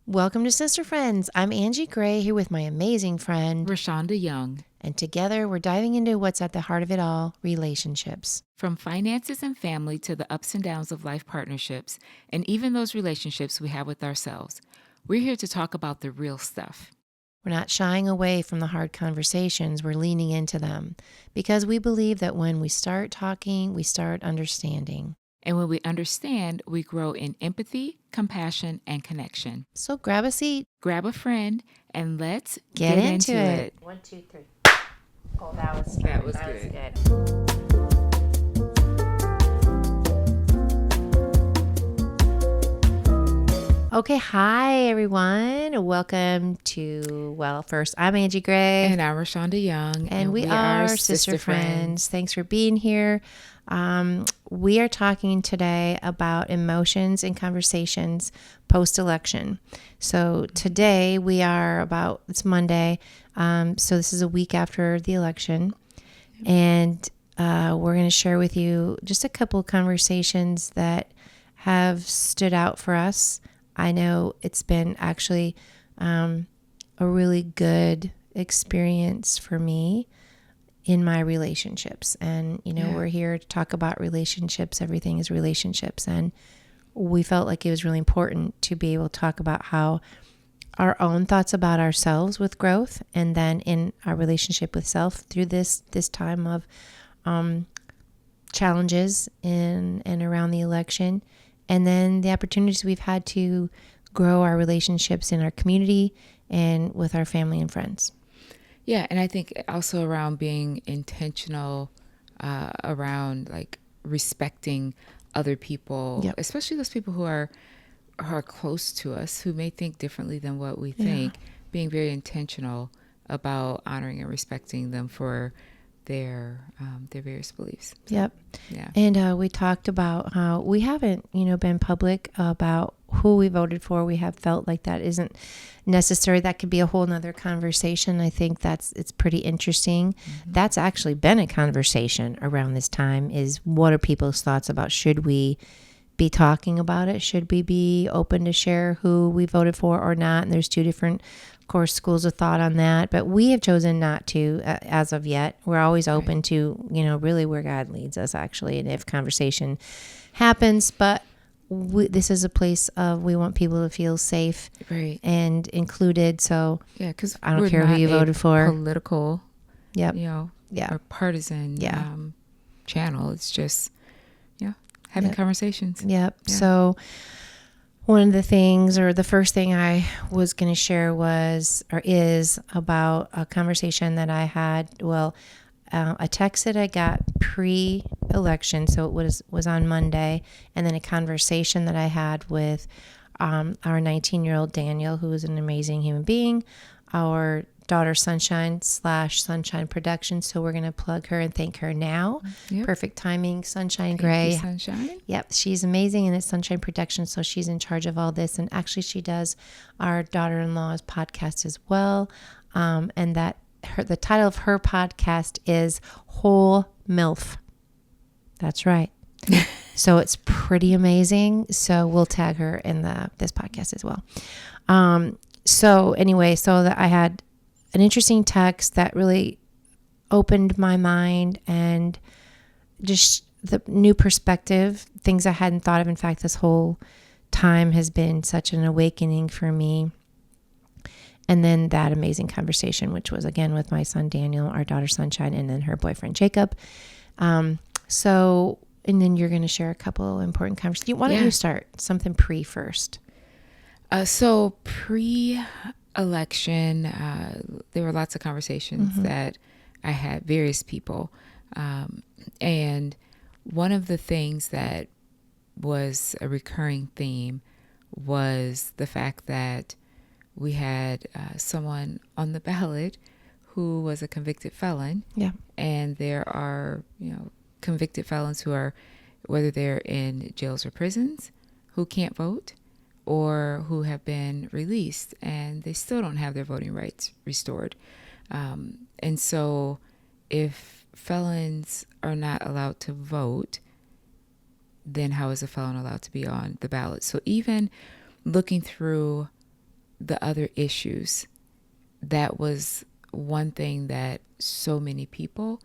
Welcome to Sister Friends. I'm Angie Gray here with my amazing friend, Rashonda Young. And together we're diving into what's at the heart of it all, relationships. From finances and family to the ups and downs of life partnerships, and even those relationships we have with ourselves. We're here to talk about the real stuff. We're not shying away from the hard conversations, we're leaning into them because we believe that when we start talking, we start understanding. And when we understand, we grow in empathy, compassion, and connection. So grab a seat, grab a friend, and let's get into it. 1, 2, 3. Oh, that was good. That was good. Okay, hi everyone. Welcome to, first, I'm Angie Gray. And I'm Rashonda Young. And we are Sister Friends. Thanks for being here. We are talking today about emotions and conversations post-election. So today it's Monday. So this is a week after the election. And we're going to share with you just a couple of conversations that have stood out for us. I know it's been actually a really good experience for me in my relationships. And, we're here to talk about relationships. Everything is relationships. And we felt like it was really important to be able to talk about how our own thoughts about ourselves with growth, and then in our relationship with self through this time of challenges in and around the election. And then the opportunities we've had to grow our relationships in our community and with our family and friends. Yeah, and I think also around being intentional around like respecting other people, especially those people who are close to us, who may think differently than what we think, being very intentional about honoring and respecting them for their various beliefs. Yep. Yeah. And we talked about how we haven't, been public about who we voted for. We have felt like that isn't necessary. That could be a whole nother conversation. I think it's pretty interesting. Mm-hmm. That's actually been a conversation around this time, is what are people's thoughts about, should we be talking about it? Should we be open to share who we voted for or not? And there's two different, of course, schools of thought on that, but we have chosen not to as of yet. We're always open to, really where God leads us, actually, and if conversation happens. But this is a place of, we want people to feel safe and included. So because I don't care who you voted for. Political, or partisan channel. It's just having conversations. Yep. Yeah. So one of the things, or the first thing I was going to share is about a conversation that I had, a text that I got pre-election. So it was on Monday, and then a conversation that I had with our 19-year-old Daniel, who is an amazing human being, our daughter Sunshine / Sunshine Productions. So we're going to plug her and thank her now. Yep. Perfect timing, Sunshine Gray. Thank you, Sunshine. Yep, she's amazing, and it's Sunshine Productions, so she's in charge of all this. And actually, she does our daughter-in-law's podcast as well. And the title of her podcast is Whole MILF. That's right. So it's pretty amazing. So we'll tag her in this podcast as well. So that I had an interesting text that really opened my mind, and just the new perspective, things I hadn't thought of. In fact, this whole time has been such an awakening for me. And then that amazing conversation, which was again with my son Daniel, our daughter Sunshine, and then her boyfriend Jacob. And then you're going to share a couple important conversations. Why don't you start something first? So pre-election, there were lots of conversations that I had various people. And one of the things that was a recurring theme was the fact that we had someone on the ballot who was a convicted felon. Yeah. And there are, convicted felons who are, whether they're in jails or prisons, who can't vote, or who have been released and they still don't have their voting rights restored. And so if felons are not allowed to vote, then how is a felon allowed to be on the ballot? So even looking through the other issues, that was one thing that so many people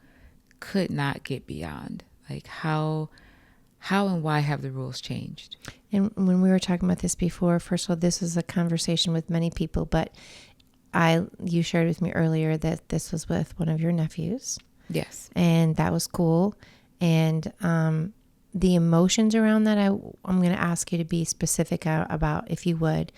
could not get beyond. Like how and why have the rules changed? And when we were talking about this before, first of all, this is a conversation with many people, but you shared with me earlier that this was with one of your nephews. Yes. And that was cool. And the emotions around that, I'm going to ask you to be specific about, if you would,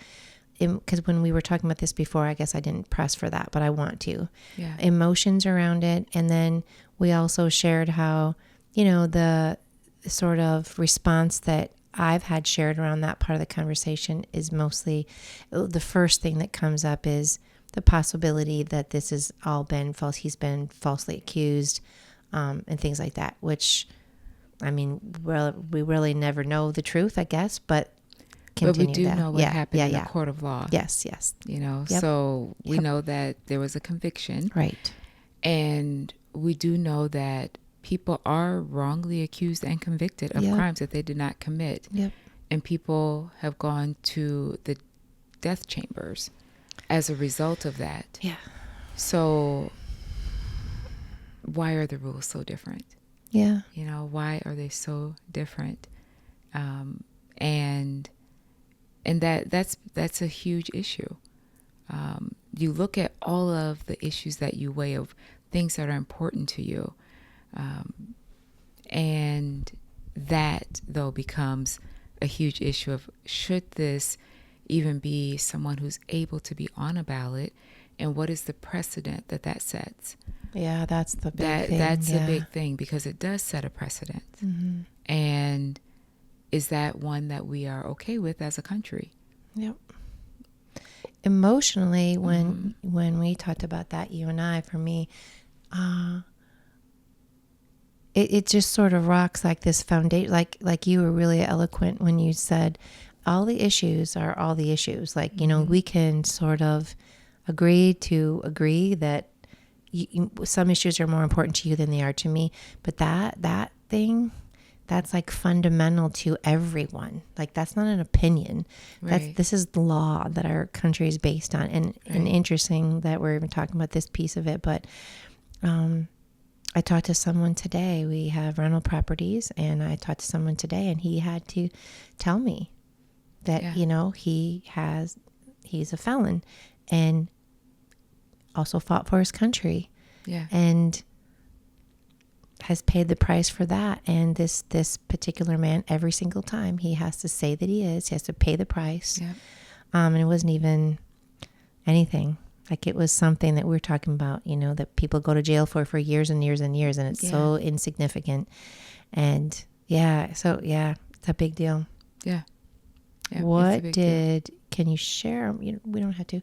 because when we were talking about this before, I guess I didn't press for that, but I want to. Yeah. Emotions around it. And then we also shared how, the sort of response that I've had shared around that part of the conversation is mostly the first thing that comes up is the possibility that this has all been false. He's been falsely accused, and things like that, which, I mean, we really never know the truth, I guess, but continue. But we do know what happened in a court of law. Yes. Yep. So we know that there was a conviction. Right. And we do know that people are wrongly accused and convicted of crimes that they did not commit. Yep. And people have gone to the death chambers as a result of that. Yeah. So why are the rules so different? Yeah. Why are they so different? And that's a huge issue. You look at all of the issues that you weigh of things that are important to you. And that, though, becomes a huge issue of, should this even be someone who's able to be on a ballot, and what is the precedent that sets? Yeah, that's the big thing. That's a big thing, because it does set a precedent. Mm-hmm. And is that one that we are okay with as a country? Yep. Emotionally, when we talked about that, you and I, for me, it just sort of rocks like this foundation. Like you were really eloquent when you said all the issues are all the issues. Like, we can sort of agree that some issues are more important to you than they are to me. But that thing, that's like fundamental to everyone. Like, that's not an opinion. Right. This is the law that our country is based on. And interesting that we're even talking about this piece of it. But I talked to someone today. We have rental properties, and I talked to someone today, and he had to tell me that, he's a felon and also fought for his country. Yeah. And has paid the price for that. And this particular man, every single time, he has to say that he has to pay the price. Yeah. And it wasn't even anything. Like, it was something that we were talking about, that people go to jail for years and years and years, and it's so insignificant. And it's a big deal. Yeah. Can you share? We don't have to,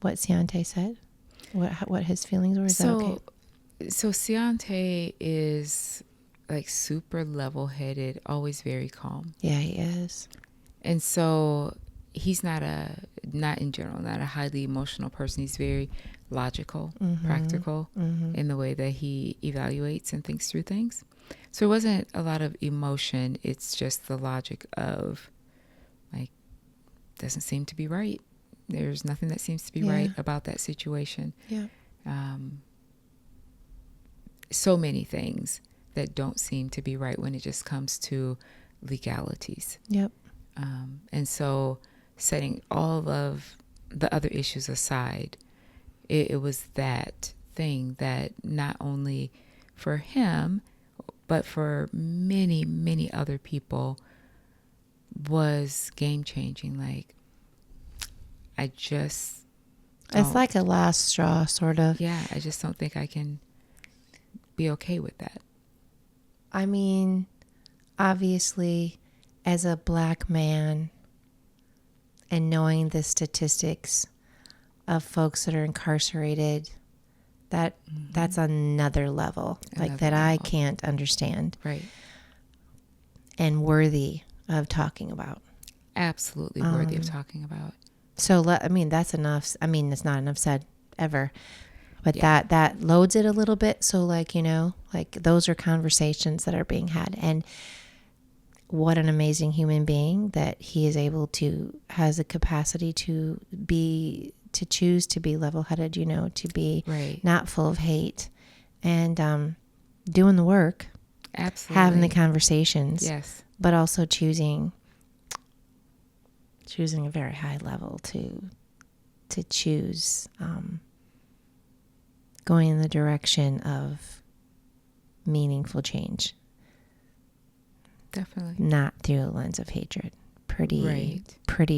what Ciante said, what his feelings were? Is that okay? So Ciante is like super level-headed, always very calm. Yeah, he is. And so he's not in general, not a highly emotional person. He's very logical, practical in the way that he evaluates and thinks through things. So it wasn't a lot of emotion. It's just the logic of, like, doesn't seem to be right. There's nothing that seems to be right about that situation. Yeah. So many things that don't seem to be right when it just comes to legalities. Yep. And so, setting all of the other issues aside, it was that thing that not only for him, but for many, many other people was game changing. Like, it's like a last straw, sort of. Yeah, I just don't think I can be okay with that. I mean, obviously, as a Black man, and knowing the statistics of folks that are incarcerated, that's another level, I can't understand. Right. And worthy of talking about. Absolutely worthy of talking about. So, that's enough. I mean, it's not enough said ever. But that loads it a little bit. So, those are conversations that are being had. And what an amazing human being that he is able to, has the capacity to choose to be level-headed, to be not full of hate, and doing the work, absolutely, having the conversations, yes, but also choosing a very high level to choose going in the direction of meaningful change. Definitely. Not through a lens of hatred. Pretty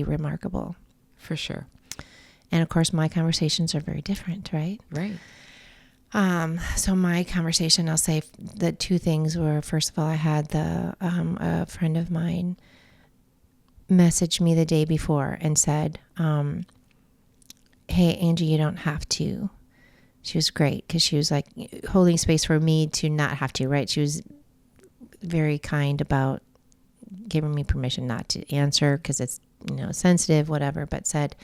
remarkable. For sure. And of course, my conversations are very different, right? Right. So my conversation, I'll say the two things were, first of all, I had a friend of mine message me the day before and said, hey, Angie, you don't have to. She was great because she was like holding space for me to not have to, right? She was very kind about giving me permission not to answer because it's, sensitive, whatever, but said,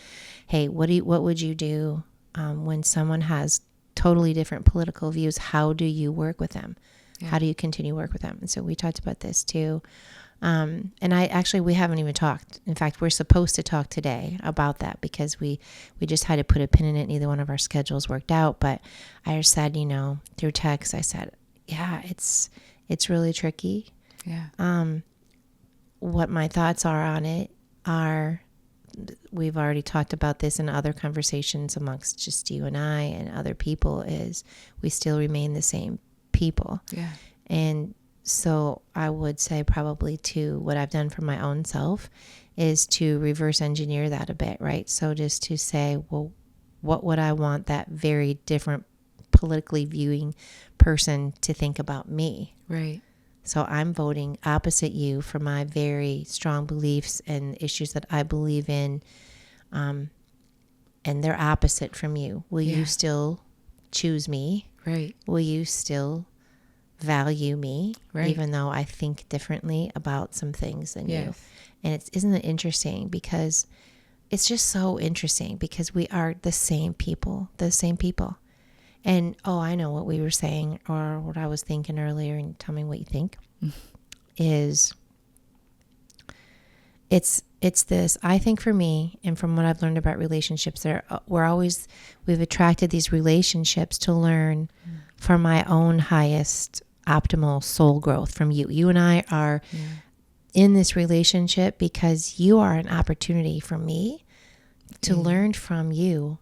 hey, what would you do when someone has totally different political views? How do you work with them? Yeah. How do you continue to work with them? And so we talked about this too. And we haven't even talked. In fact, we're supposed to talk today about that because we just had to put a pin in it. Neither one of our schedules worked out, but I just said, through text, I said, yeah, it's really tricky. Yeah. What my thoughts are on it are, we've already talked about this in other conversations amongst just you and I and other people, is we still remain the same people. Yeah. And so I would say probably too, what I've done for my own self is to reverse engineer that a bit, right? So just to say, well, what would I want that very different politically viewing person to think about me? Right. So I'm voting opposite you for my very strong beliefs and issues that I believe in, and they're opposite from you. Will you still choose me? Right. Will you still value me, even though I think differently about some things than you? And isn't it interesting? Because it's just so interesting because we are the same people. And, I know what we were saying or what I was thinking earlier, and tell me what you think, is it's this, I think for me, and from what I've learned about relationships, we've attracted these relationships to learn from my own highest optimal soul growth from you. You and I are in this relationship because you are an opportunity for me to learn from you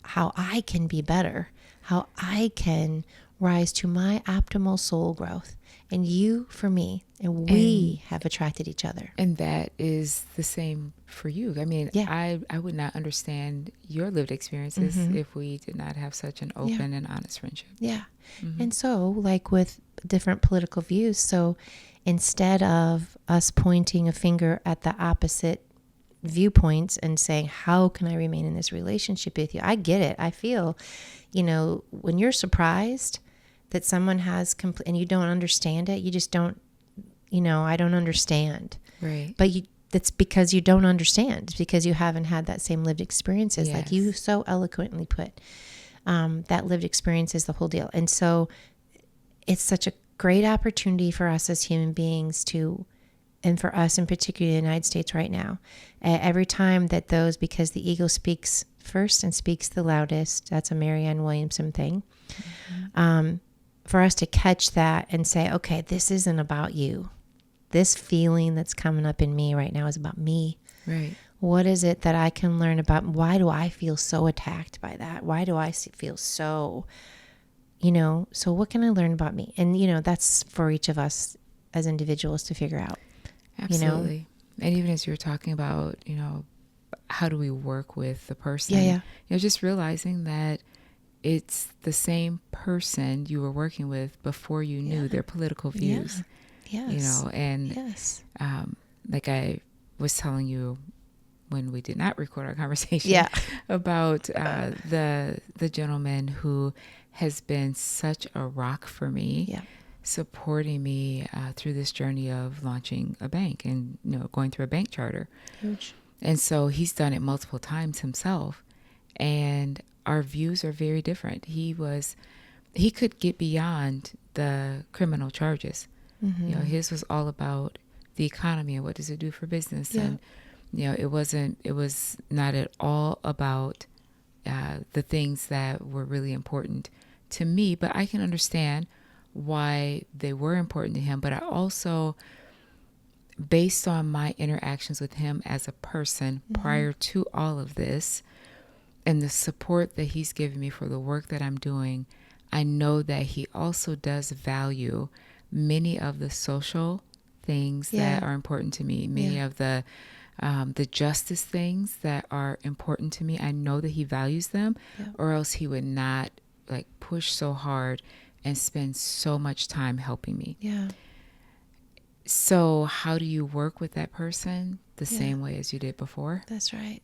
how I can be better, how I can rise to my optimal soul growth, and you for me, and we have attracted each other. And that is the same for you. I mean, I would not understand your lived experiences if we did not have such an open and honest friendship. Yeah. And so, like with different political views, so instead of us pointing a finger at the opposite viewpoints and saying, how can I remain in this relationship with you? I get it. I feel, when you're surprised that someone has and you don't understand it, you just don't, I don't understand. Right. But that's because you don't understand. It's because you haven't had that same lived experiences. Like you so eloquently put, that lived experience is the whole deal. And so it's such a great opportunity for us as human beings and for us in particular in the United States right now, every time that because the ego speaks first and speaks the loudest, that's a Marianne Williamson thing, for us to catch that and say, okay, this isn't about you. This feeling that's coming up in me right now is about me. Right. What is it that I can learn about? Why do I feel so attacked by that? Why do I feel so, so what can I learn about me? And, that's for each of us as individuals to figure out. Absolutely. And even as you were talking about, how do we work with the person? Just realizing that it's the same person you were working with before you knew their political views. Yes. Like I was telling you when we did not record our conversation about the gentleman who has been such a rock for me. Supporting me through this journey of launching a bank and going through a bank charter. Huge. And so he's done it multiple times himself, and our views are very different. He could get beyond the criminal charges. His was all about the economy and what does it do for business. Yeah. And, it was not at all about the things that were really important to me, but I can understand why they were important to him. But I also, based on my interactions with him as a person prior to all of this and the support that he's given me for the work that I'm doing, I know that he also does value many of the social things that are important to me, many of the justice things that are important to me. I know that he values them, or else he would not like push so hard and spend so much time helping me. Yeah. So how do you work with that person? The same way as you did before? That's right.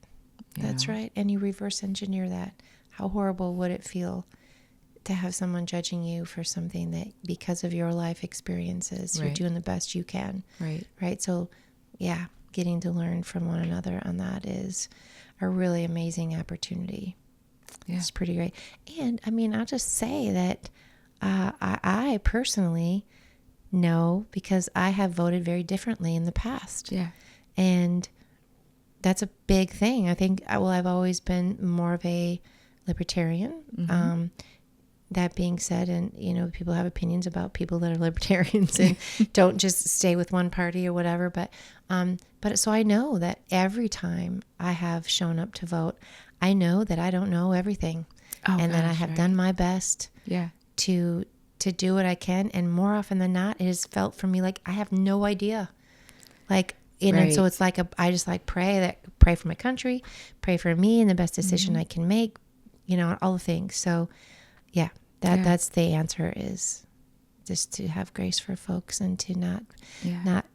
That's right. And you reverse engineer that. How horrible would it feel to have someone judging you for something that, because of your life experiences, you're doing the best you can. Right. Right. So, yeah, getting to learn from one another on that is a really amazing opportunity. Yeah. It's pretty great. And I mean, I'll just say that I personally know, because I have voted very differently in the past. Yeah. And that's a big thing. I think, I've always been more of a libertarian. That being said, and people have opinions about people that are libertarians and don't just stay with one party or whatever. But so I know that every time I have shown up to vote, I know that I don't know everything, and that I have done my best. Yeah. To do what I can, and more often than not, it has felt for me like I have no idea. Like, so it's like I just like pray for my country, pray for me, and the best decision I can make. All the things. So. Yeah, that's the answer, is just to have grace for folks and to not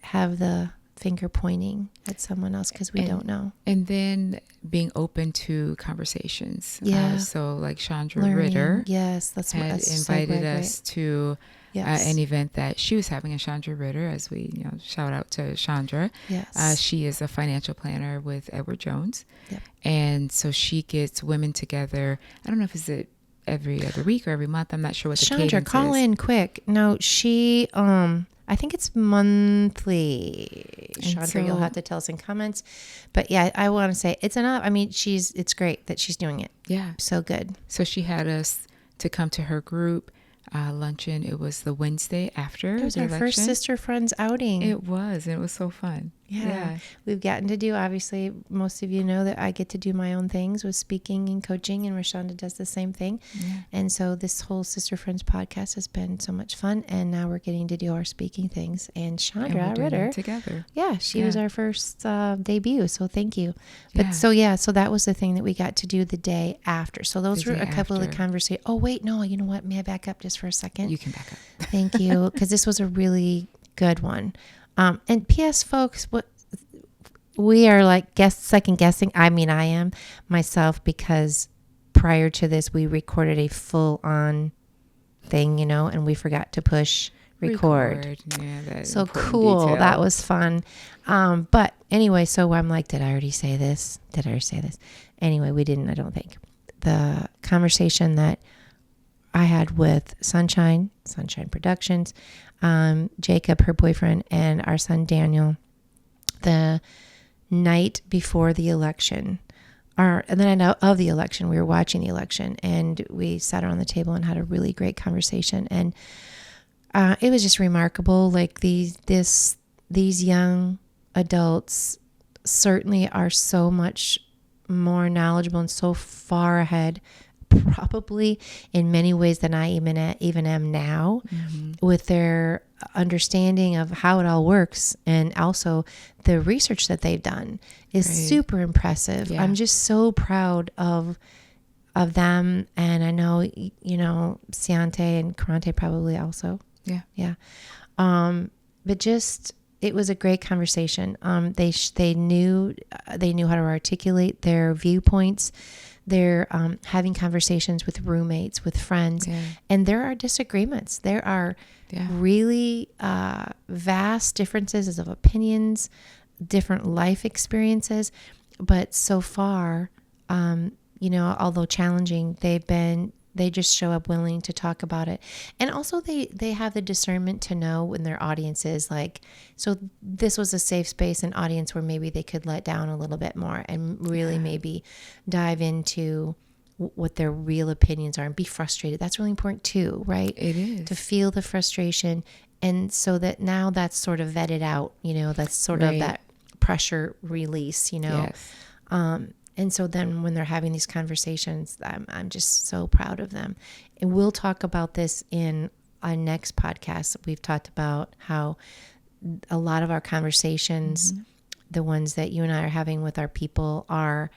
have the finger pointing at someone else because we don't know. And then being open to conversations. Yeah. So like Chandra Learning. Ritter That's had invited us to an event that she was having. And Chandra Ritter, as we shout out to Chandra. Yes. She is a financial planner with Edward Jones. Yep. And so she gets women together. I don't know if it's every other week or every month. I'm not sure what the Chandra, cadence call is. in quick. No, she, I think it's monthly. Chandra, you'll have to tell us in comments. But yeah, I want to say it's enough. I mean, it's great that she's doing it. Yeah. So good. So she had us to come to her group luncheon. It was the Wednesday after it was the our election. First Sister Friends outing. It was. And it was so fun. Yeah. We've gotten to do, obviously, most of you know that I get to do my own things with speaking and coaching, and Rashonda does the same thing. Yeah. And so this whole Sister Friends podcast has been so much fun. And now we're getting to do our speaking things. And Chandra Ritter. Together. Yeah. She was our first debut. So thank you. But so that was the thing that we got to do the day after. So those were a couple of the conversations. Oh, wait, no, you know what? May I back up just for a second? You can back up. Thank you. Because this was a really good one. And P.S. folks, we are like second guessing. I mean, I am myself, because prior to this, we recorded a full on thing, and we forgot to push record. Yeah, so cool. Detail. That was fun. But anyway, so I'm like, did I already say this? Anyway, we didn't, I don't think. The conversation that I had with Sunshine Productions, Jacob, her boyfriend, and our son Daniel, the night before the election, and the night of the election, we were watching the election, and we sat around the table and had a really great conversation, and it was just remarkable. Like these young adults certainly are so much more knowledgeable and so far ahead, probably in many ways, than I even am now, with their understanding of how it all works, and also the research that they've done is super impressive. Yeah. I'm just so proud of them, and I know Ciante and Karante probably also. Yeah. But just, it was a great conversation. They knew how to articulate their viewpoints. They're having conversations with roommates, with friends, and there are disagreements. There are really vast differences of opinions, different life experiences, but so far, although challenging, they've been They just show up willing to talk about it. And also they have the discernment to know when their audience is like, so this was a safe space and audience where maybe they could let down a little bit more and really maybe dive into what their real opinions are and be frustrated. That's really important too, right? It is. To feel the frustration. And so that now that's sort of vetted out, that's sort of that pressure release, Yes. And so then when they're having these conversations, I'm just so proud of them. And we'll talk about this in our next podcast. We've talked about how a lot of our conversations, the ones that you and I are having with our people, are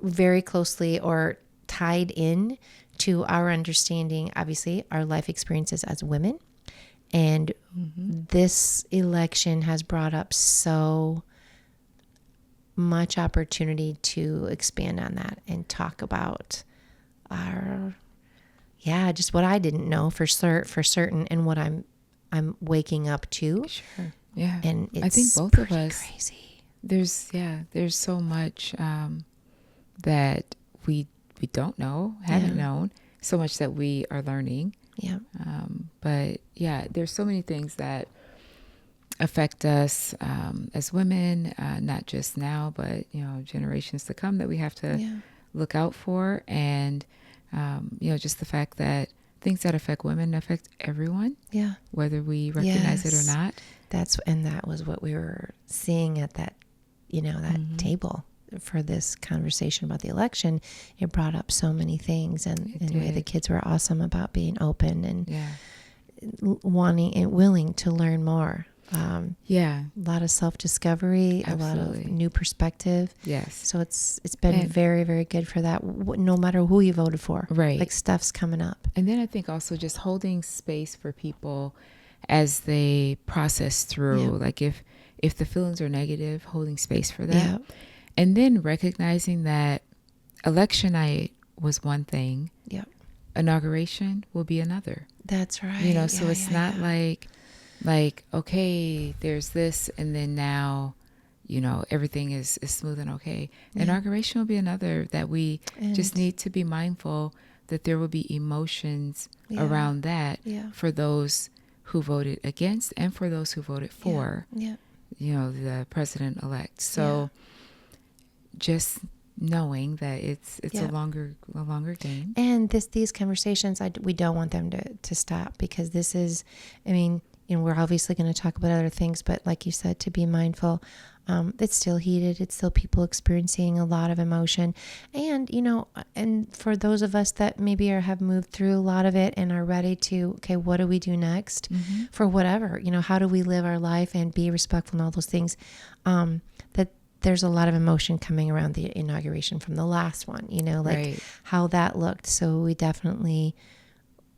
very closely or tied in to our understanding, obviously, our life experiences as women. And this election has brought up so much opportunity to expand on that and talk about just what I didn't know for certain and what I'm waking up to. Sure. Yeah. And it's I think both of us, crazy. There's so much that we don't know, haven't known, so much that we are learning. Yeah. But yeah, there's so many things that affect us as women, not just now, but generations to come, that we have to look out for. And just the fact that things that affect women affect everyone, whether we recognize it or not. That was what we were seeing at that that table for this conversation about the election. It brought up so many things, and the way the kids were awesome about being open and wanting and willing to learn more. A lot of self-discovery, Absolutely. A lot of new perspective. Yes. So it's been very, very good for that, no matter who you voted for. Right. Like, stuff's coming up. And then I think also just holding space for people as they process through, like if the feelings are negative, holding space for that. Yeah. And then recognizing that election night was one thing. Yep. Inauguration will be another. That's right. So it's not like, okay, there's this, and then now, everything is smooth and okay. Inauguration will be another, that we just need to be mindful that there will be emotions around that for those who voted against and for those who voted for, the president-elect. So just knowing that it's a longer game. And these conversations, we don't want them to stop, because this is, we're obviously going to talk about other things, but like you said, to be mindful. It's still heated. It's still people experiencing a lot of emotion. And, and for those of us that maybe have moved through a lot of it and are ready to, okay, what do we do next for whatever, how do we live our life and be respectful and all those things, that there's a lot of emotion coming around the inauguration from the last one, how that looked. So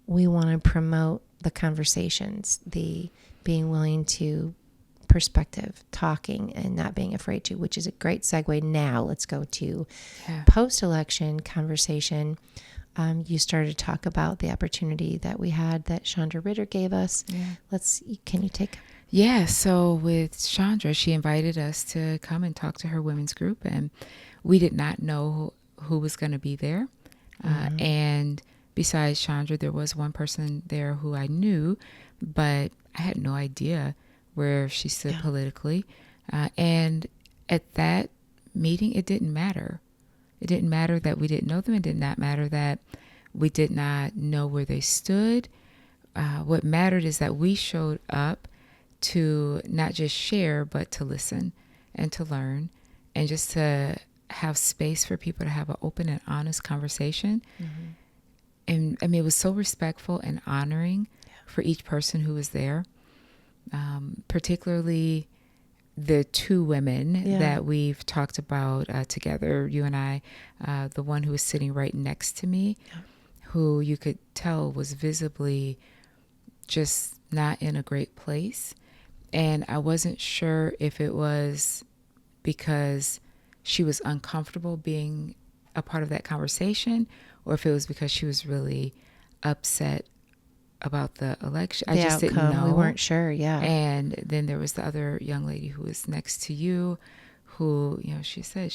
we want to promote the conversations, the being willing to perspective, talking, and not being afraid to, which is a great segue. Now let's go to post-election conversation. You started to talk about the opportunity that we had that Chandra Ritter gave us. Can you take? Yeah. So with Chandra, she invited us to come and talk to her women's group, and we did not know who was going to be there. And besides Chandra, there was one person there who I knew, but I had no idea where she stood politically. And at that meeting, it didn't matter. It didn't matter that we didn't know them. It did not matter that we did not know where they stood. What mattered is that we showed up to not just share, but to listen and to learn, and just to have space for people to have an open and honest conversation. And it was so respectful and honoring for each person who was there. Particularly the two women that we've talked about together, you and I, the one who was sitting right next to me, who you could tell was visibly just not in a great place. And I wasn't sure if it was because she was uncomfortable being a part of that conversation, or if it was because she was really upset about the election. I just didn't know. We weren't sure. And then there was the other young lady who was next to you, who, she said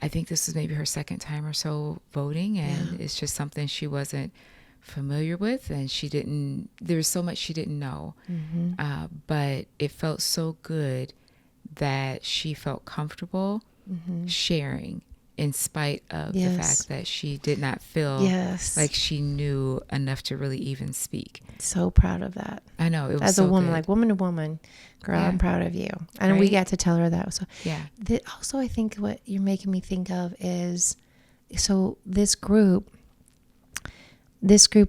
I think this was maybe her second time or so voting, and Yeah. it's just something she wasn't familiar with, and there was so much she didn't know. But it felt so good that she felt comfortable sharing, in spite of the Yes. fact that she did not feel Yes. like she knew enough to really even speak. So proud of that. I know, it was As so a woman, good. like woman to woman, girl, Yeah. I'm proud of you. And we Right? got to tell her that. So Yeah. also, I think what you're making me think of is, so this group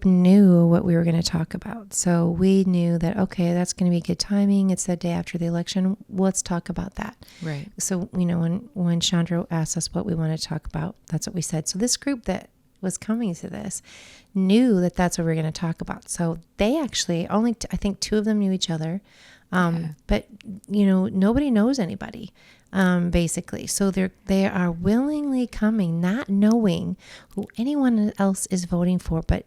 knew what we were going to talk about. So we knew that, okay, that's going to be good timing. It's the day after the election. Let's talk about that. Right. So, when Chandra asked us what we want to talk about, that's what we said. So this group that was coming to this knew that that's what we were going to talk about. So they actually I think two of them knew each other. But nobody knows anybody, basically. So they are willingly coming, not knowing who anyone else is voting for, but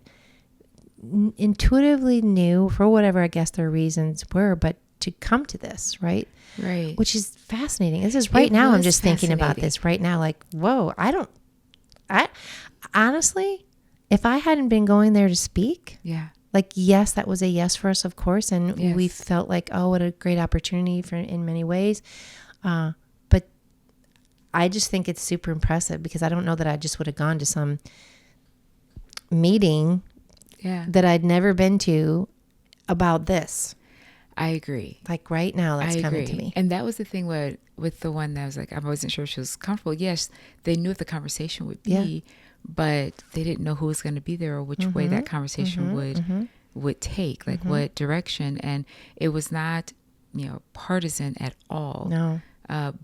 intuitively knew, for whatever I guess their reasons were, but to come to this, right? Right. Which is fascinating. This is right It now. I'm was just thinking about fascinating. this right now. Like, whoa, I honestly, if I hadn't been going there to speak, Yeah. like, yes, that was a yes for us, of course. And Yes. we felt like, oh, what a great opportunity in many ways. But I just think it's super impressive, because I don't know that I just would have gone to some meeting Yeah. that I'd never been to about this. I agree. Like right now, that's I coming agree. to me. And that was the thing with the one that was like, I wasn't sure if she was comfortable. Yes, they knew what the conversation would be, but they didn't know who was going to be there or which way that conversation would take, like what direction. And it was not, partisan at all. No.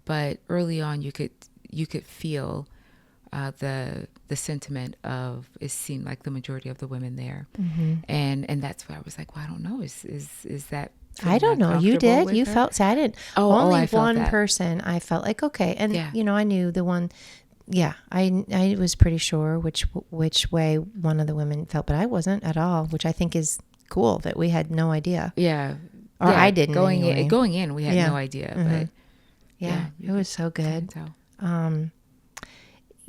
But early on, you could feel the sentiment of, it seemed like the majority of the women there, and that's why I was like, well, I don't know, is that I don't know. You comfortable did. with You her? felt sad. I didn't. Oh, I felt one that. person. I felt like, okay, and Yeah. I knew the one. Yeah, I was pretty sure which way one of the women felt, but I wasn't at all. Which I think is cool that we had no idea. Yeah. Or I didn't going anyway. going in. We had Yeah. no idea, but Yeah, you it was so couldn't good. tell.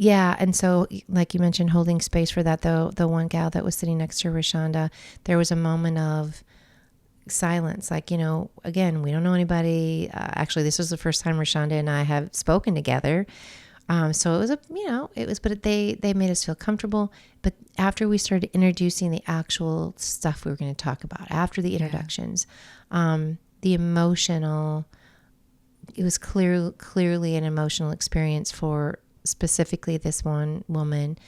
Yeah, and so like you mentioned, holding space for that, though, the one gal that was sitting next to Rashonda, there was a moment of silence. Like, again, we don't know anybody. Actually, this was the first time Rashonda and I have spoken together. So it was but they made us feel comfortable. But after we started introducing the actual stuff we were going to talk about, after the introductions, the emotional, it was clearly an emotional experience for specifically this one woman.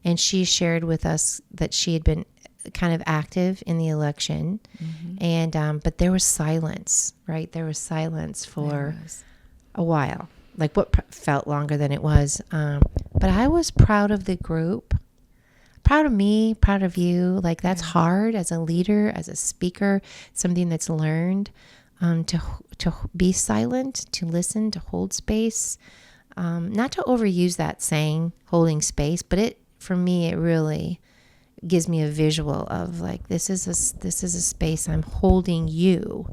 And she shared with us that she had been kind of active in the election, and but there was silence, right? There was silence for a while, like what felt longer than it was. But I was proud of the group, proud of me, proud of you. Like, that's hard as a leader, as a speaker, something that's learned, to be silent, to listen, to hold space, not to overuse that saying, holding space, but for me, it really gives me a visual of like, this is a space. I'm holding you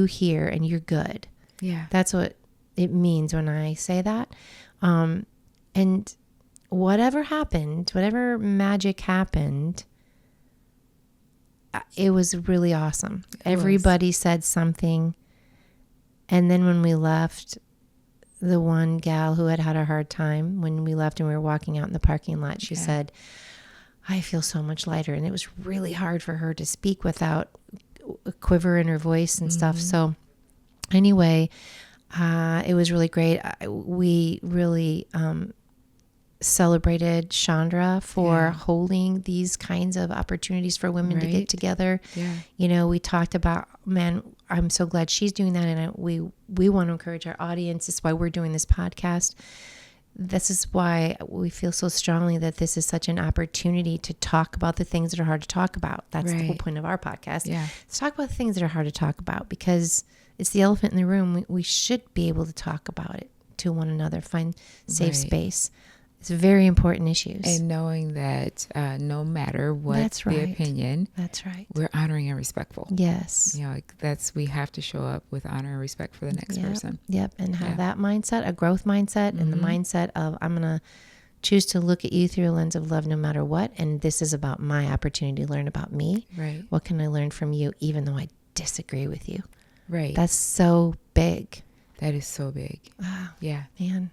here, and you're good. Yeah. That's what it means when I say that. And whatever happened, whatever magic happened, it was really awesome. Everybody said something. And then when we left, the one gal who had a hard time, when we left and we were walking out in the parking lot, she said, I feel so much lighter. And it was really hard for her to speak without a quiver in her voice and stuff. So anyway, it was really great. We really celebrated Chandra for holding these kinds of opportunities for women to get together. Yeah. We talked about, man, I'm so glad she's doing that. And we want to encourage our audience. This is why we're doing this podcast. This is why we feel so strongly that this is such an opportunity to talk about the things that are hard to talk about. That's the whole point of our podcast. Yeah. Let's talk about the things that are hard to talk about, because it's the elephant in the room. We should be able to talk about it to one another, find safe space. It's very important issues. And knowing that no matter what That's the right. opinion, That's right. we're honoring and respectful. Yes. You know, like we have to show up with honor and respect for the next Yep. person. Yep. And have Yeah. that mindset, a growth mindset, and the mindset of I'm going to choose to look at you through a lens of love no matter what. And this is about my opportunity to learn about me. Right. What can I learn from you, even though I disagree with you? Right. That's so big. That is so big. Wow. Yeah. Man.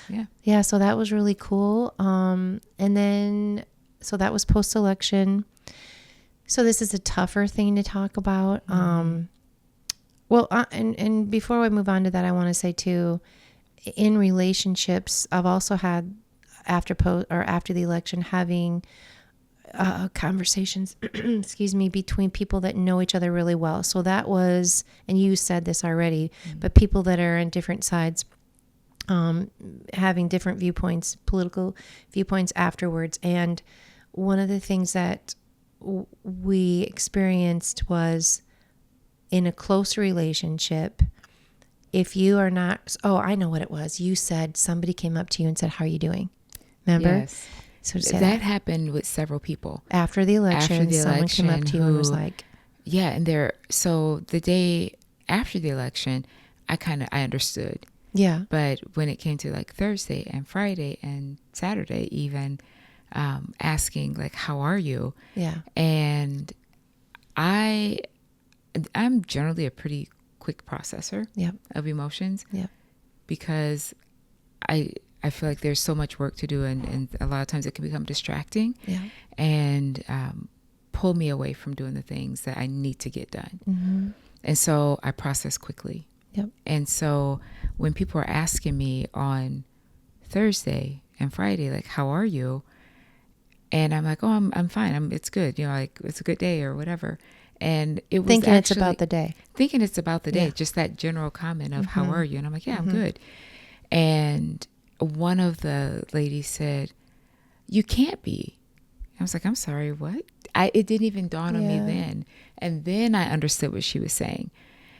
Yeah. Yeah. So that was really cool. And then, so that was post-election. So this is a tougher thing to talk about. Well, and before we move on to that, I want to say too, in relationships, I've also had after the election having conversations, excuse me, between people that know each other really well. So that was, and you said this already, but people that are on different sides, having different viewpoints, political viewpoints afterwards. And one of the things that we experienced was in a close relationship, if you are not, I know what it was. You said somebody came up to you and said, "How are you doing?" Remember? Yes. So say That happened with several people. after the election, someone came up to you and was like, yeah. And so the day after the election, I understood. yeah, But when it came to like Thursday and Friday and Saturday, even asking like, "How are you?" yeah, And I'm generally a pretty quick processor yep, of emotions yep, because I feel like there's so much work to do, and a lot of times it can become distracting yeah, and pull me away from doing the things that I need to get done. mm-hmm, And so I process quickly. yep, And so when people are asking me on Thursday and Friday, like, "How are you?" And I'm like, "Oh, I'm fine. It's good. You know, like it's a good day or whatever." And it was thinking it's actually about the day. thinking it's about the day, Yeah. just that general comment of "How are you?" And I'm like, "Yeah, I'm Mhm. good." And one of the ladies said, "You can't be." I was like, "I'm sorry, what?" It didn't even dawn on me Yeah. then. And then I understood what she was saying.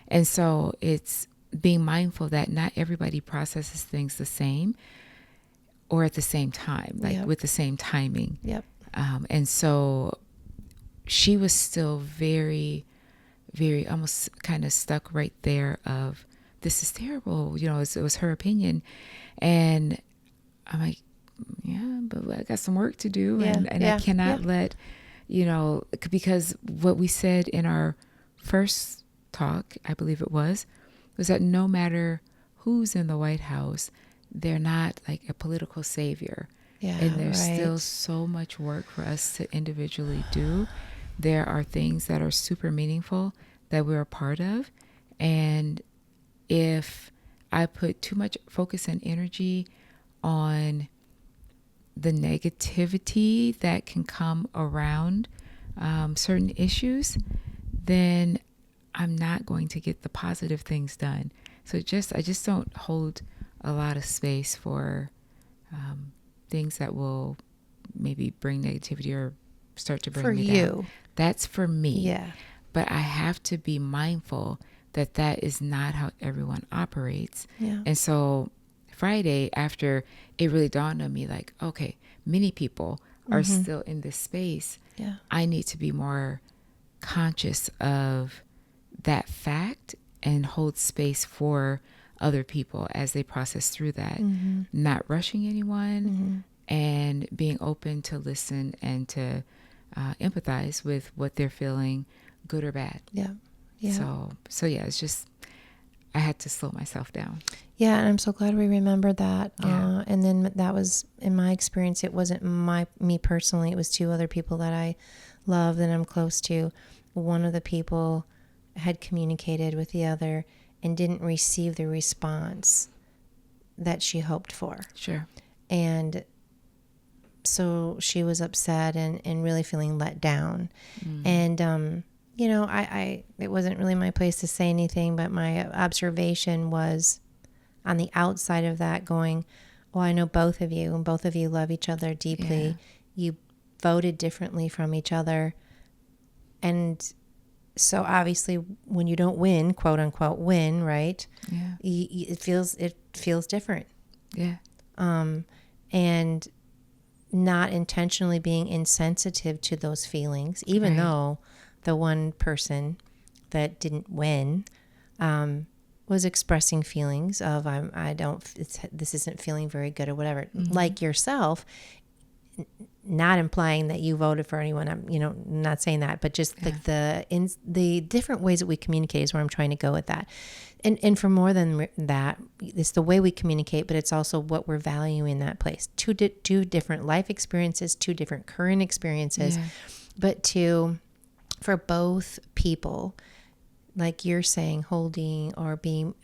And so it's being mindful that not everybody processes things the same or at the same time, like Yep. with the same timing. Yep. And so she was still very, very almost kind of stuck right there of, "This is terrible." You know, it was her opinion. And I'm like, "Yeah, but I got some work to do." Yeah, And yeah, I cannot yeah. let, because what we said in our first talk, I believe it was that no matter who's in the White House, they're not like a political savior. Yeah, And there's right. still so much work for us to individually do. There are things that are super meaningful that we're a part of. And if I put too much focus and energy on the negativity that can come around certain issues, then I'm not going to get the positive things done. So I just don't hold a lot of space for things that will maybe bring negativity or start to bring For me you. down. That's for me. Yeah. But I have to be mindful that that is not how everyone operates. Yeah. And so Friday, after it really dawned on me, like, okay, many people are still in this space. Yeah. I need to be more conscious of that fact and hold space for other people as they process through that, not rushing anyone and being open to listen and to empathize with what they're feeling, good or bad. Yeah. Yeah. So yeah, it's just, I had to slow myself down. Yeah, and I'm so glad we remembered that. Yeah. And then that was, in my experience, it wasn't me personally. It was two other people that I love that I'm close to. One of the people had communicated with the other and didn't receive the response that she hoped for. Sure. And so she was upset and really feeling let down. And, you know, it wasn't really my place to say anything, but my observation was on the outside of that going, well, I know both of you, and both of you love each other deeply. Yeah. You voted differently from each other. And so obviously when you don't win, quote unquote win, right? Yeah. It feels different. Yeah. and not intentionally being insensitive to those feelings, even though the one person that didn't win was expressing feelings of this isn't feeling very good or whatever, like yourself. Not implying that you voted for anyone. I'm, not saying that, but just like the different ways that we communicate is where I'm trying to go with that. And for more than that, it's the way we communicate, but it's also what we're valuing in that place. Two different life experiences, two different current experiences, but for both people, like you're saying, holding or being,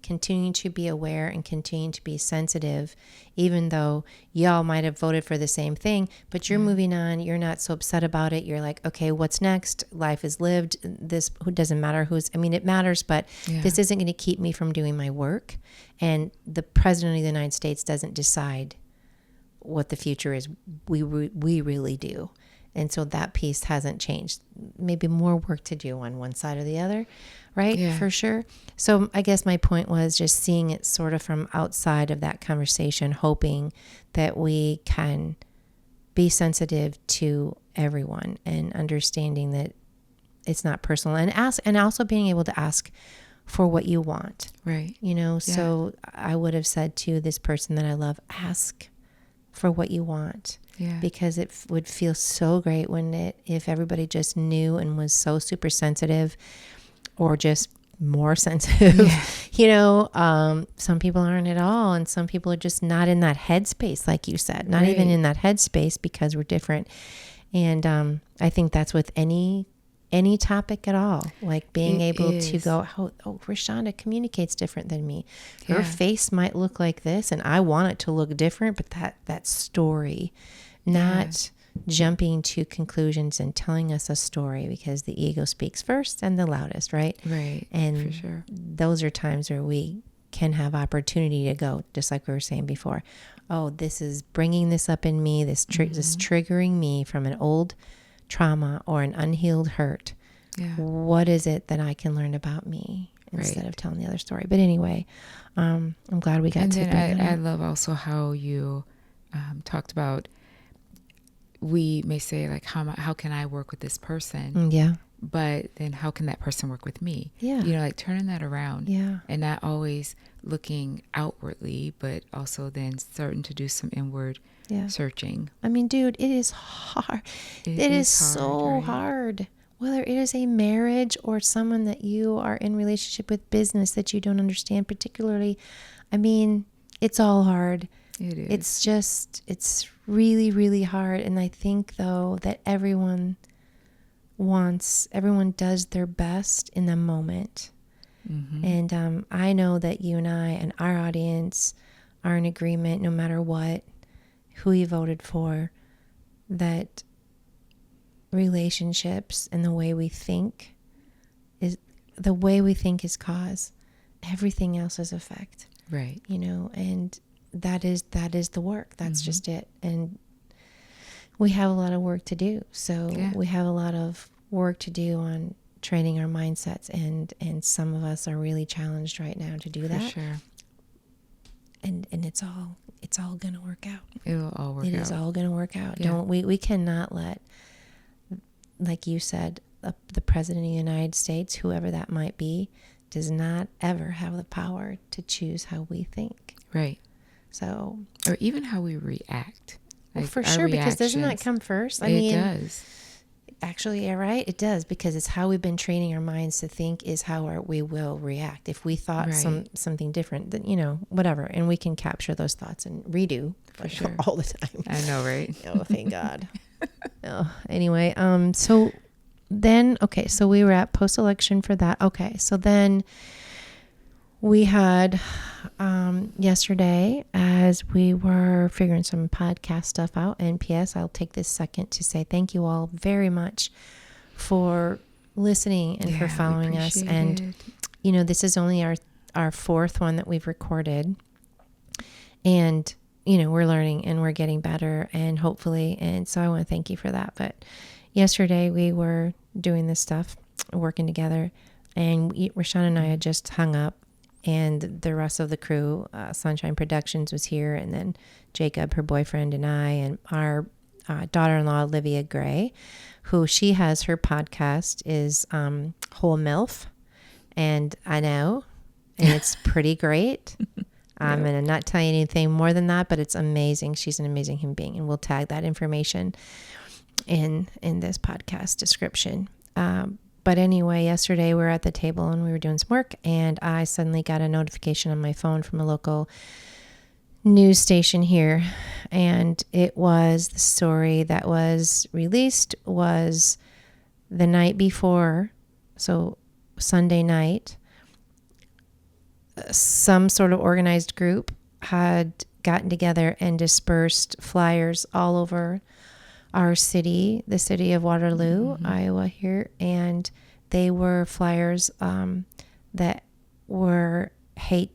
continuing to be aware and continuing to be sensitive, even though y'all might have voted for the same thing, but you're moving on. You're not so upset about it. You're like, okay, what's next? Life is lived. This doesn't matter it matters, but this isn't going to keep me from doing my work. And the president of the United States doesn't decide what the future is. We really do. And so that piece hasn't changed. Maybe more work to do on one side or the other, right? Yeah. For sure. So I guess my point was just seeing it sort of from outside of that conversation, hoping that we can be sensitive to everyone and understanding that it's not personal, and also being able to ask for what you want. Right. So I would have said to this person that I love, ask for what you want. Yeah. Because it would feel so great if everybody just knew and was so super sensitive, or just more sensitive. Some people aren't at all, and some people are just not in that headspace, like you said, not even in that headspace because we're different. And I think that's with any topic at all, like being able to go, Rashonda communicates different than me. Her face might look like this, and I want it to look different, but that story. Not jumping to conclusions and telling us a story, because the ego speaks first and the loudest, right? Right. And for sure, those are times where we can have opportunity to go, just like we were saying before. Oh, this is bringing this up in me. This is triggering me from an old trauma or an unhealed hurt. Yeah. What is it that I can learn about me instead of telling the other story? But anyway, I'm glad we got to do that. I love also how you talked about, we may say, like, how can I work with this person? Yeah. But then how can that person work with me? Yeah. Like turning that around. Yeah. And not always looking outwardly, but also then starting to do some inward searching. I mean, dude, it is hard. It is so hard. Whether it is a marriage or someone that you are in relationship with, business that you don't understand particularly. I mean, it's all hard. It is. It's really, really hard. And I think, though, that everyone does their best in the moment. Mm-hmm. And I know that you and I and our audience are in agreement, no matter who you voted for, that relationships and the way we think is cause. Everything else is effect. Right. And that is the work. That's just it. And we have a lot of work to do. So we have a lot of work to do on training our mindsets, and some of us are really challenged right now to do that. For sure. And it's all going to work out. It'll all work out. It is all going to work out. Yeah. We cannot let, like you said, the president of the United States, whoever that might be, does not ever have the power to choose how we think. Right. So, or even how we react. Well, for sure, because doesn't that come first? It does. Actually, yeah, right. It does, because it's how we've been training our minds to think is how we will react. If we thought something different, then whatever, and we can capture those thoughts and redo for sure all the time. I know, right? Oh, thank God. Anyway, so then so we were at post-election for that. Okay, so then we had yesterday, as we were figuring some podcast stuff out, and P.S. I'll take this second to say thank you all very much for listening and for following us. And, this is only our fourth one that we've recorded. And, we're learning and we're getting better, and hopefully, and so I want to thank you for that. But yesterday we were doing this stuff, working together, and Rashawn and I had just hung up and the rest of the crew, Sunshine Productions was here, and then Jacob, her boyfriend, and I, and our daughter-in-law, Olivia Gray, who she has her podcast is Whole MILF, and I know, and it's pretty great. I'm going to not tell you anything more than that, but it's amazing. She's an amazing human being, and we'll tag that information in this podcast description. But anyway, yesterday we were at the table and we were doing some work, and I suddenly got a notification on my phone from a local news station here, and it was the story that was released was the night before, so Sunday night, some sort of organized group had gotten together and dispersed flyers all over our city, the city of Waterloo, Iowa here, and they were flyers that were hate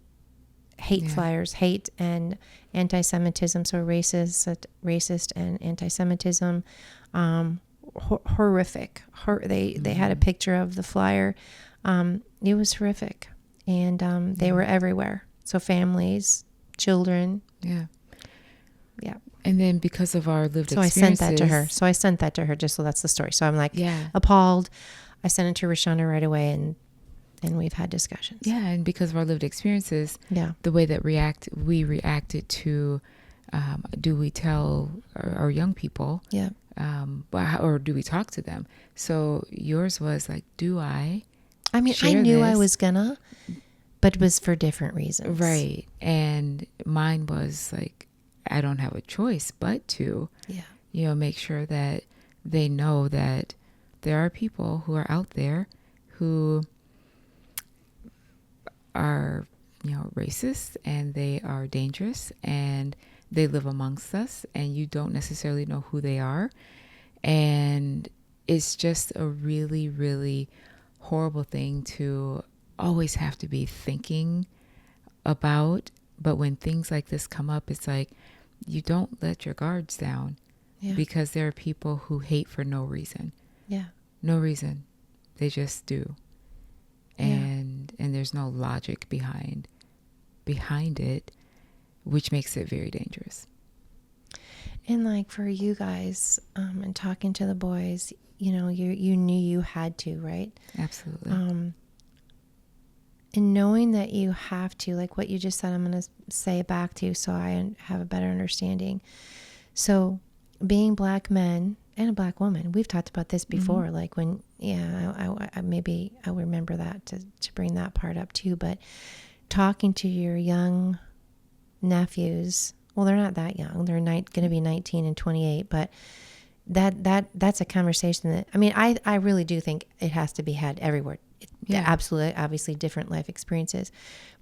flyers, hate and anti-Semitism, so racist and anti-Semitism, horrific. They had a picture of the flyer. It was horrific, and they were everywhere. So families, children, yeah. And then because of our lived experiences. I sent that to her. Just so that's the story. So I'm like appalled. I sent it to Rashonda right away, and we've had discussions. Yeah, and because of our lived experiences, the way that we reacted to, do we tell our young people? Yeah. Or do we talk to them? So yours was like, do I? I mean, I knew I was gonna, but it was for different reasons. Right. And mine was like, I don't have a choice but to, make sure that they know that there are people who are out there who are, racist, and they are dangerous, and they live amongst us, and you don't necessarily know who they are. And it's just a really, really horrible thing to always have to be thinking about. But when things like this come up, it's like, you don't let your guards down, because there are people who hate for no reason. Yeah. No reason. They just do. And there's no logic behind it, which makes it very dangerous. And like for you guys, and talking to the boys, you knew you had to, right? Absolutely. And knowing that you have to, like what you just said, I'm going to say it back to you so I have a better understanding. So being Black men and a Black woman, we've talked about this before, like when, I maybe I remember that to bring that part up too, but talking to your young nephews, well, they're not that young. They're going to be 19 and 28, but that's a conversation that, I mean, I really do think it has to be had everywhere. Absolutely, obviously different life experiences,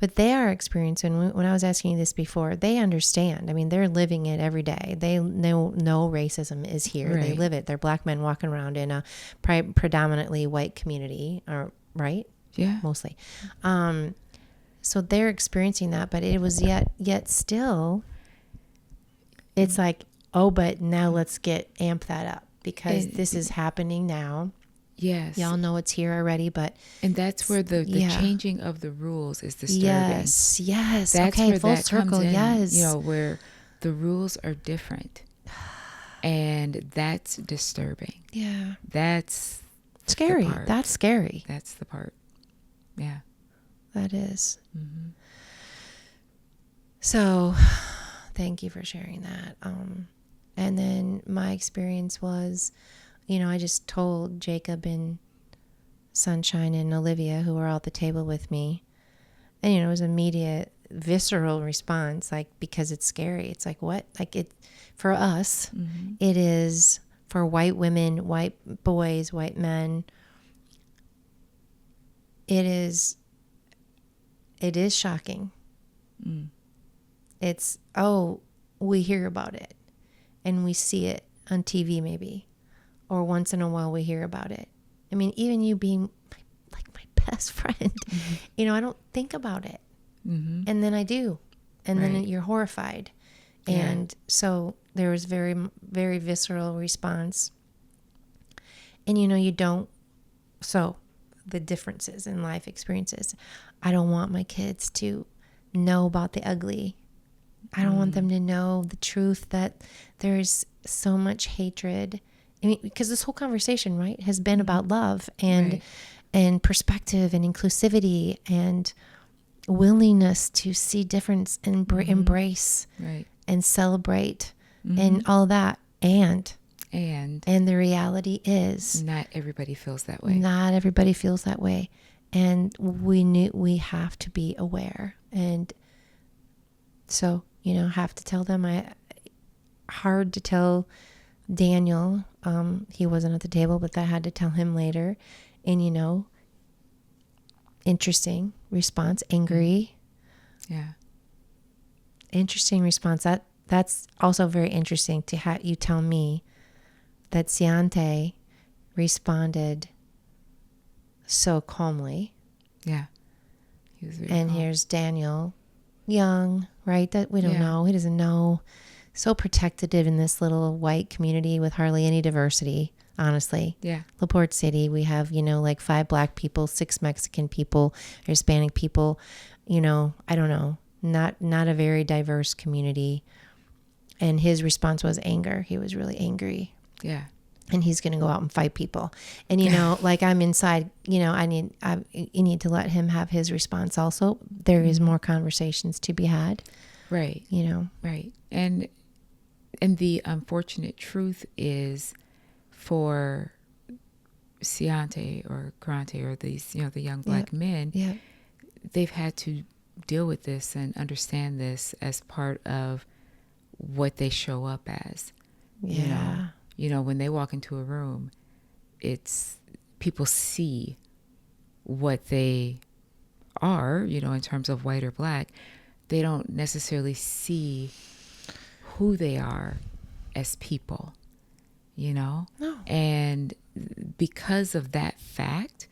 but they are experiencing, when I was asking you this before, they understand. I mean, they're living it every day. They know no racism is here. Right. They live it. They're Black men walking around in a predominantly white community, right? Yeah. Mostly. So they're experiencing that, but it was yet still, it's like, oh, but now let's amp that up, because this is happening now. Yes. Y'all know it's here already, and that's where the changing of the rules is disturbing. Yes. That's where full that circle. Comes in, yes. Where the rules are different, and that's disturbing. Yeah. That's scary. That's scary. That's the part. Yeah. That is. Mm-hmm. So, thank you for sharing that. And then my experience was, I just told Jacob and Sunshine and Olivia, who were all at the table with me, and it was immediate visceral response, like, because it's scary. It's like, what? Like, it for us, it is for white women, white boys, white men. It is shocking. It's, we hear about it and we see it on TV maybe, or once in a while we hear about it. I mean, even you being like my best friend, I don't think about it. And then I do. And then you're horrified. And so there was very, very visceral response. And you don't. So the differences in life experiences. I don't want my kids to know about the ugly. I don't want them to know the truth that there's so much hatred. I mean, because this whole conversation, right, has been about love and Right. and perspective and inclusivity and willingness to see difference and embrace Right. and celebrate and all that. And And the reality is not everybody feels that way. not everybody feels that way. And we have to be aware. And so, have to tell them. Hard to tell Daniel. He wasn't at the table, but I had to tell him later. And, interesting response, angry. Yeah. Interesting response. That's also very interesting to have you tell me that Ciante responded so calmly. Yeah. He was very And calm. here's Daniel, young, right? That we don't Yeah. know. He doesn't know. So protected in this little white community with hardly any diversity, honestly. Yeah. LaPorte City, we have, like 5 black people, 6 Mexican people, Hispanic people, I don't know, not a very diverse community. And his response was anger. He was really angry. Yeah. And he's going to go out and fight people. And, like I'm inside, you need to let him have his response also. There is more conversations to be had, Right. Right. And the unfortunate truth is for Ciante or Grante or these, the young black men, Yeah. they've had to deal with this and understand this as part of what they show up as. Yeah. When they walk into a room, it's people see what they are, in terms of white or black. They don't necessarily see who they are as people, No. And because of that fact,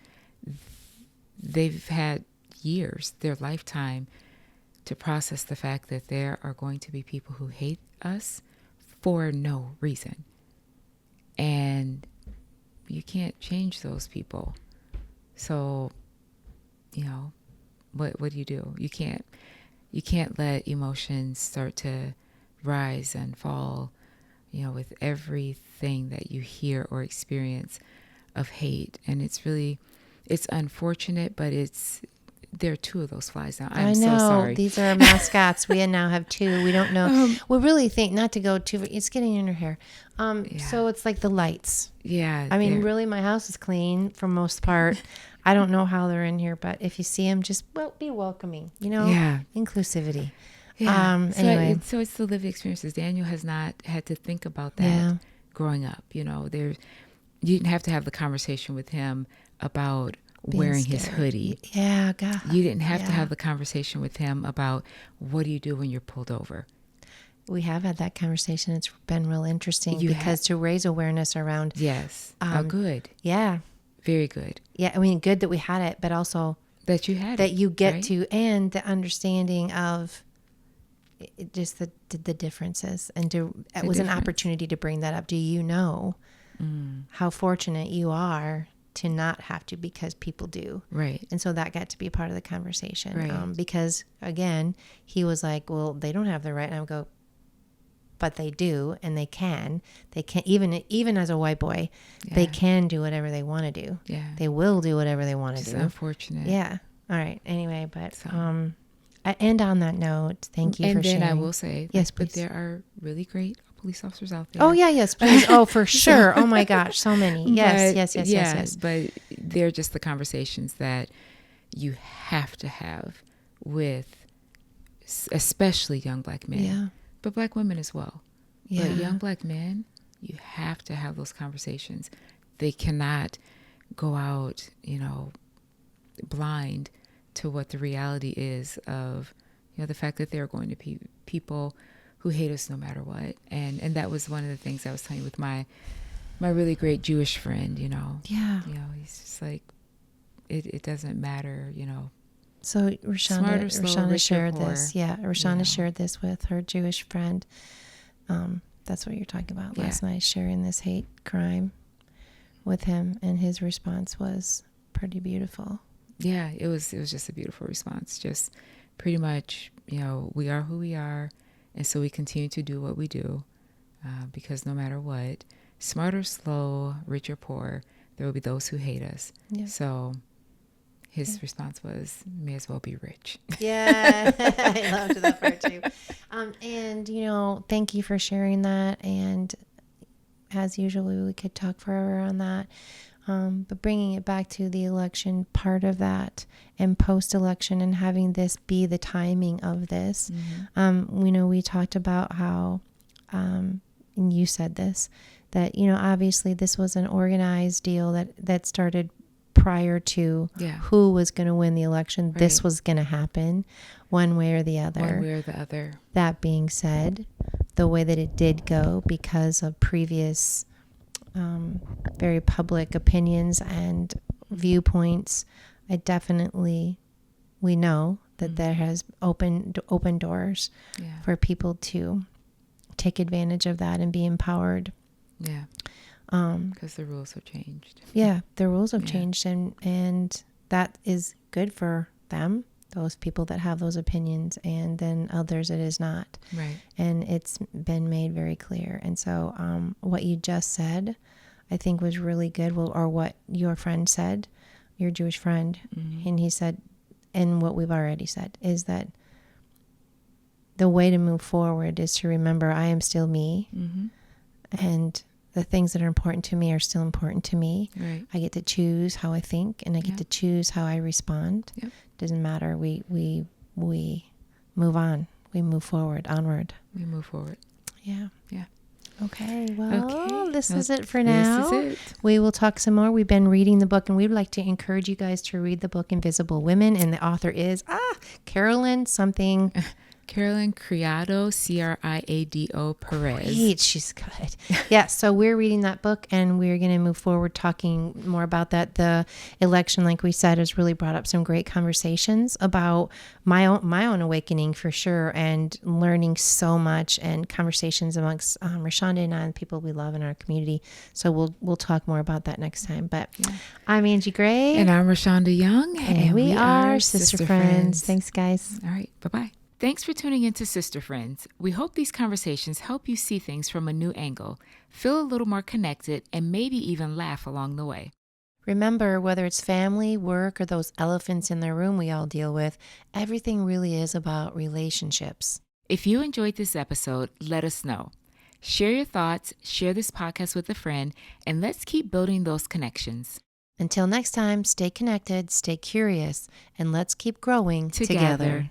they've had years, their lifetime, to process the fact that there are going to be people who hate us for no reason. And you can't change those people. So, what do you do? You can't let emotions start to rise and fall, with everything that you hear or experience of hate. And it's unfortunate, but there are 2 of those flies now. I'm so sorry. These are our mascots. We now have 2. We don't know. We really think not to go too. It's getting in her hair. So it's like the lights. Yeah. I mean, really, my house is clean for most part. I don't know how they're in here, but if you see them, just be welcoming. Yeah. Inclusivity. Yeah. Anyway, So it's the lived experiences. Daniel has not had to think about that Yeah. growing up. You didn't have to have the conversation with him about wearing his scared. hoodie. Yeah, God. You didn't have to Yeah. have the conversation with him about what do you do when you're pulled over. We have had that conversation. It's been real interesting You because to raise awareness around. Yes. Good. Yeah. Very good. Yeah. I mean, good that we had it, but also That you had that it, you get right? to, and the understanding of just the differences, and it was an difference. opportunity to bring that up. Do you know how fortunate you are to not have to, because people do, Right. and so that got to be a part of the conversation. Right. Because again, he was like, well, they don't have the right, and I would go, but they do, and they can even as a white boy, they Yeah. can do whatever they want to do. Yeah. They will do whatever they want to It's do. unfortunate. Yeah. All right. Anyway, but So- I end on that note. Thank you for And then sharing. I will say, Yes, but please. there are really great police officers out there. Oh yeah, yes, please. Oh, for sure. Oh my gosh, so many. Yes, But, yes. But they're just the conversations that you have to have with especially young black men, Yeah. but black women as well. Yeah. But young black men, you have to have those conversations. They cannot go out, blind to what the reality is of, the fact that there are going to be people who hate us no matter what. And that was one of the things I was telling you with my really great Jewish friend, Yeah. he's just like, it doesn't matter, So Smart or slow, Rashana rich or shared poor, this. Yeah, Rashana know. shared this with her Jewish friend. That's what you're talking about Yeah. last night, sharing this hate crime with him, and his response was, pretty beautiful. Yeah, it was just a beautiful response. Just pretty much, we are who we are. And so we continue to do what we do because no matter what, smart or slow, rich or poor, there will be those who hate us. Yeah. So his response was, may as well be rich. Yeah, I loved that part too. And, thank you for sharing that. And as usual, we could talk forever on that. But bringing it back to the election part of that and post-election and having this be the timing of this. Mm-hmm. We talked about how, and you said this, that, obviously this was an organized deal that started prior to who was going to win the election. Right. This was going to happen one way or the other. One way or the other. That being said, the way that it did go because of previous very public opinions and viewpoints, we know that there has opened doors for people to take advantage of that and be empowered. Yeah. Because the rules have changed. Yeah, the rules have changed, and that is good for them, those people that have those opinions, and then others it is not. Right. And it's been made very clear. And so what you just said, I think was really good, or what your friend said, your Jewish friend, and he said, and what we've already said, is that the way to move forward is to remember I am still me, and the things that are important to me are still important to me. Right. I get to choose how I think, and I get to choose how I respond. Yep. Doesn't matter. We move on. We move forward, onward. We move forward. Yeah. Yeah. Okay. Well, this is it for now. This is it. We will talk some more. We've been reading the book, and we'd like to encourage you guys to read the book Invisible Women. And the author is Carolyn something. Carolyn Criado, Criado Perez. Great, she's good. Yeah, so we're reading that book, and we're going to move forward talking more about that. The election, like we said, has really brought up some great conversations about my own awakening for sure, and learning so much, and conversations amongst Rashonda and I and people we love in our community. So we'll talk more about that next time. But I'm Angie Gray. And I'm Rashonda Young. And we are Sister Friends. Thanks, guys. All right, bye-bye. Thanks for tuning in to Sister Friends. We hope these conversations help you see things from a new angle, feel a little more connected, and maybe even laugh along the way. Remember, whether it's family, work, or those elephants in the room we all deal with, everything really is about relationships. If you enjoyed this episode, let us know. Share your thoughts, share this podcast with a friend, and let's keep building those connections. Until next time, stay connected, stay curious, and let's keep growing together.